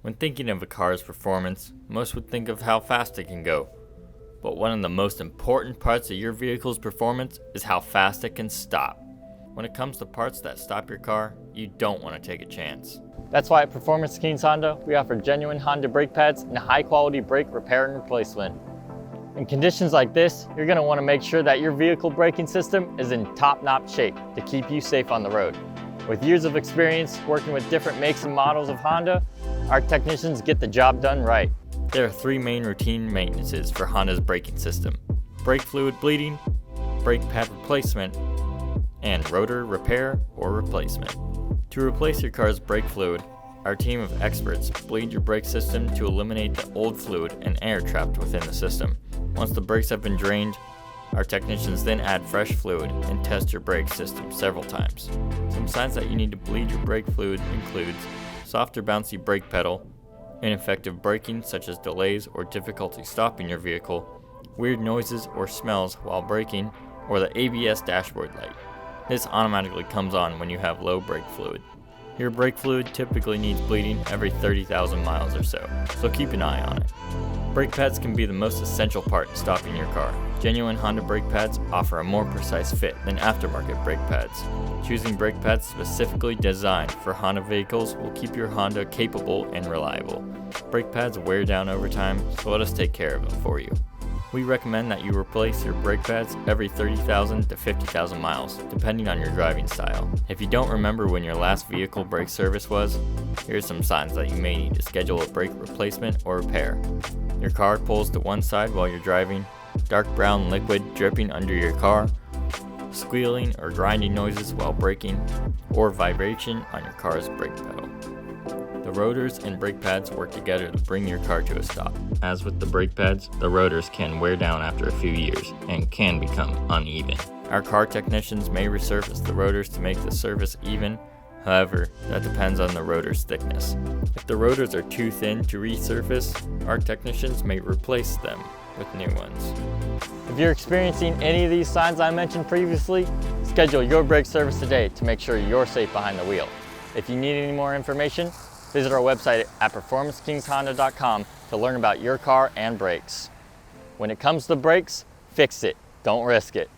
When thinking of a car's performance, most would think of how fast it can go. But one of the most important parts of your vehicle's performance is how fast it can stop. When it comes to parts that stop your car, you don't want to take a chance. That's why at Performance Kings Honda, we offer genuine Honda brake pads and high-quality brake repair and replacement. In conditions like this, you're going to want to make sure that your vehicle braking system is in top-notch shape to keep you safe on the road. With years of experience working with different makes and models of Honda, our technicians get the job done right. There are 3 main routine maintenances for Honda's braking system: brake fluid bleeding, brake pad replacement, and rotor repair or replacement. To replace your car's brake fluid, our team of experts bleed your brake system to eliminate the old fluid and air trapped within the system. Once the brakes have been drained, our technicians then add fresh fluid and test your brake system several times. Some signs that you need to bleed your brake fluid includes soft or bouncy brake pedal, ineffective braking such as delays or difficulty stopping your vehicle, weird noises or smells while braking, or the ABS dashboard light. This automatically comes on when you have low brake fluid. Your brake fluid typically needs bleeding every 30,000 miles or so keep an eye on it. Brake pads can be the most essential part in stopping your car. Genuine Honda brake pads offer a more precise fit than aftermarket brake pads. Choosing brake pads specifically designed for Honda vehicles will keep your Honda capable and reliable. Brake pads wear down over time, so let us take care of them for you. We recommend that you replace your brake pads every 30,000 to 50,000 miles, depending on your driving style. If you don't remember when your last vehicle brake service was, here are some signs that you may need to schedule a brake replacement or repair. Your car pulls to one side while you're driving, dark brown liquid dripping under your car, squealing or grinding noises while braking, or vibration on your car's brake pedal. The rotors and brake pads work together to bring your car to a stop. As with the brake pads, the rotors can wear down after a few years and can become uneven. Our car technicians may resurface the rotors to make the surface even. However, that depends on the rotor's thickness. If the rotors are too thin to resurface, our technicians may replace them with new ones. If you're experiencing any of these signs I mentioned previously, schedule your brake service today to make sure you're safe behind the wheel. If you need any more information, visit our website at performanceKingsHonda.com to learn about your car and brakes. When it comes to brakes, fix it, don't risk it.